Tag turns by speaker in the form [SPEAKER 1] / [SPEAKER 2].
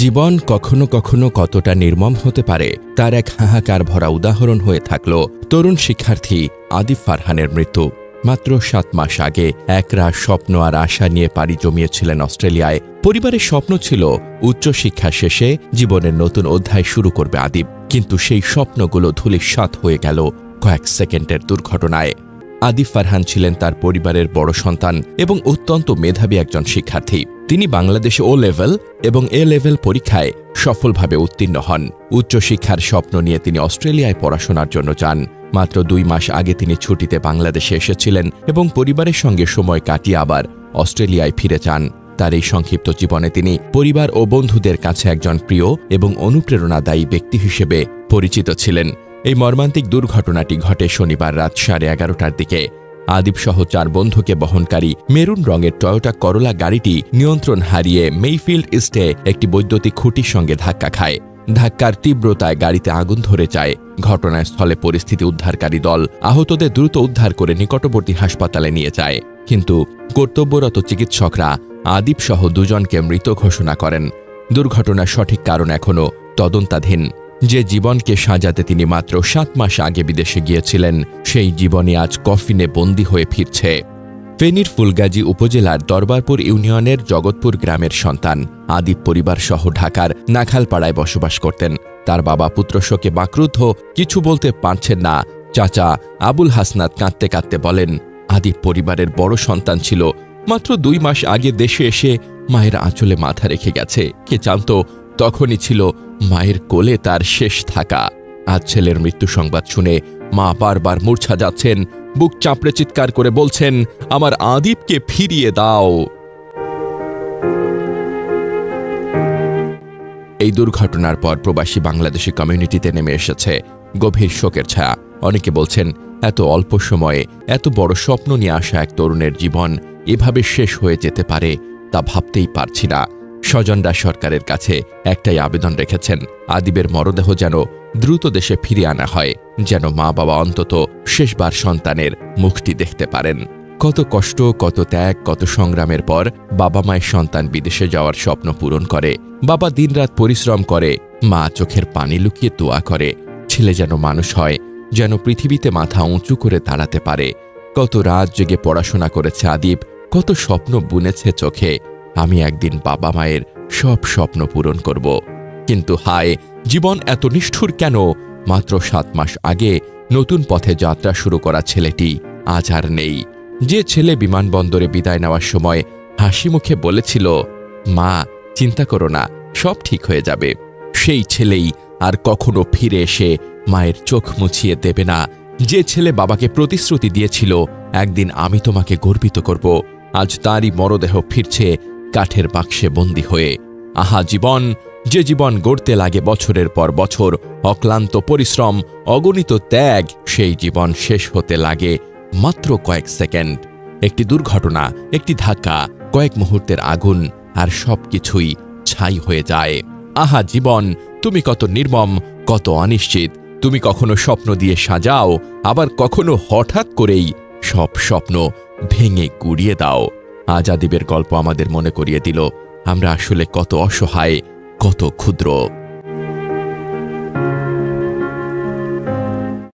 [SPEAKER 1] জীবন কখনো কখনো কতটা নির্মম হতে পারে তার এক হাহাকার ভরা উদাহরণ হয়ে থাকল তরুণ শিক্ষার্থী আদিব ফারহানের মৃত্যু। মাত্র ৭ মাস আগে একরাশ স্বপ্ন আর আশা নিয়ে পাড়ি জমিয়েছিলেন অস্ট্রেলিয়ায়। পরিবারের স্বপ্ন ছিল উচ্চশিক্ষা শেষে জীবনের নতুন অধ্যায় শুরু করবে আদিব, কিন্তু সেই স্বপ্নগুলো ধূলিসাৎ হয়ে গেল কয়েক সেকেন্ডের দুর্ঘটনায়। আদিব ফারহান ছিলেন তার পরিবারের বড় সন্তান এবং অত্যন্ত মেধাবী একজন শিক্ষার্থী। তিনি বাংলাদেশে ও লেভেল এবং এ লেভেল পরীক্ষায় সফলভাবে উত্তীর্ণ হন। উচ্চশিক্ষার স্বপ্ন নিয়ে তিনি অস্ট্রেলিয়ায় পড়াশোনার জন্য যান। মাত্র ২ মাস আগে তিনি ছুটিতে বাংলাদেশে এসেছিলেন এবং পরিবারের সঙ্গে সময় কাটিয়ে আবার অস্ট্রেলিয়ায় ফিরে যান। তার এই সংক্ষিপ্ত জীবনে তিনি পরিবার ও বন্ধুদের কাছে একজন প্রিয় এবং অনুপ্রেরণাদায়ী ব্যক্তি হিসেবে পরিচিত ছিলেন। এই মর্মান্তিক দুর্ঘটনাটি ঘটে শনিবার রাত 11:30টার দিকে। আদিবসহ ৪ বন্ধুকে বহনকারী মেরুন রঙের টয়োটা করোলা গাড়িটি নিয়ন্ত্রণ হারিয়ে মেইফিল্ড ইস্টে একটি বৈদ্যুতিক খুঁটির সঙ্গে ধাক্কা খায়। ধাক্কার তীব্রতায় গাড়িতে আগুন ধরে যায়। ঘটনাস্থলে পরিস্থিতি উদ্ধারকারী দল আহতদের দ্রুত উদ্ধার করে নিকটবর্তী হাসপাতালে নিয়ে যায়, কিন্তু কর্তব্যরত চিকিৎসকরা আদিবসহ ২ জনকে মৃত ঘোষণা করেন। দুর্ঘটনার সঠিক কারণ এখনও তদন্তাধীন। যে জীবনকে সাজাতে তিনি মাত্র ৭ মাস আগে বিদেশে গিয়েছিলেন, সেই জীবনে আজ কফিনে বন্দী হয়ে ফিরছে। ফেনীর ফুলগাজী উপজেলার দরবারপুর ইউনিয়নের জগৎপুর গ্রামের সন্তান আদিব পরিবার সহ ঢাকার নাখালপাড়ায় বসবাস করতেন। তার বাবা পুত্রশোকে বাকরুদ্ধ, কিছু বলতে পারছেন না। চাচা আবুল হাসনাত কাঁদতে কাঁদতে বলেন, আদিব পরিবারের বড় সন্তান ছিল। মাত্র ২ মাস আগে দেশে এসে মায়ের আঁচলে মাথা রেখে গেছে। কে জানত তখনই ছিল মায়ের কোলে তার শেষ থাকা। আজ ছেলের মৃত্যু সংবাদ শুনে মা বারবার মূর্ছা যাচ্ছেন, বুক চাপড়ে চিৎকার করে বলছেন, আমার আদিবকে ফিরিয়ে দাও। এই দুর্ঘটনার পর প্রবাসী বাংলাদেশি কমিউনিটিতে নেমে এসেছে গভীর শোকের ছায়া। অনেকে বলছেন, এত অল্প সময়ে এত বড় স্বপ্ন নিয়ে আসা এক তরুণের জীবন এভাবে শেষ হয়ে যেতে পারে তা ভাবতেই পারছি না। স্বজনরা সরকারের কাছে একটাই আবেদন রেখেছেন, আদিবের মরদেহ যেন দ্রুত দেশে ফিরিয়ে আনা হয়, যেন মা বাবা অন্তত শেষবার সন্তানের মুখটি দেখতে পারেন। কত কষ্ট, কত ত্যাগ, কত সংগ্রামের পর বাবা মায়ের সন্তান বিদেশে যাওয়ার স্বপ্ন পূরণ করে। বাবা দিনরাত পরিশ্রম করে, মা চোখের পানি লুকিয়ে দোয়া করে ছেলে যেন মানুষ হয়, যেন পৃথিবীতে মাথা উঁচু করে দাঁড়াতে পারে। কত রাত জেগে পড়াশোনা করেছে আদিব, কত স্বপ্ন বুনেছে চোখে, আমি একদিন বাবা মায়ের সব স্বপ্ন পূরণ করব। কিন্তু হায়, জীবন এত নিষ্ঠুর কেন? মাত্র ৭ মাস আগে নতুন পথে যাত্রা শুরু করা ছেলেটি আজ আর নেই। যে ছেলে বিমানবন্দরে বিদায় নেওয়ার সময় হাসি মুখে বলেছিল, মা চিন্তা করো না, সব ঠিক হয়ে যাবে, সেই ছেলেই আর কখনো ফিরে এসে মায়ের চোখ মুছিয়ে দেবে না। যে ছেলে বাবাকে প্রতিশ্রুতি দিয়েছিল, একদিন আমি তোমাকে গর্বিত করব, আজ তারই মরদেহ ফিরছে কাঠের বাক্সে বন্দী হয়ে। আহা জীবন, যে জীবন গড়তে লাগে বছরের পর বছর অক্লান্ত পরিশ্রম, অগণিত ত্যাগ, সেই জীবন শেষ হতে লাগে মাত্র কয়েক সেকেন্ড। একটি দুর্ঘটনা, একটি ধাক্কা, কয়েক মুহূর্তের আগুন, আর সবকিছুই ছাই হয়ে যায়। আহা জীবন, তুমি কত নির্মম, কত অনিশ্চিত। তুমি কখনো স্বপ্ন দিয়ে সাজাও, আবার কখনো হঠাৎ করেই সব স্বপ্ন ভেঙে গুড়িয়ে দাও। আজ আদিবের গল্প আমাদের মনে করিয়ে দিল আমরা আসলে কত অসহায়, কত ক্ষুদ্র।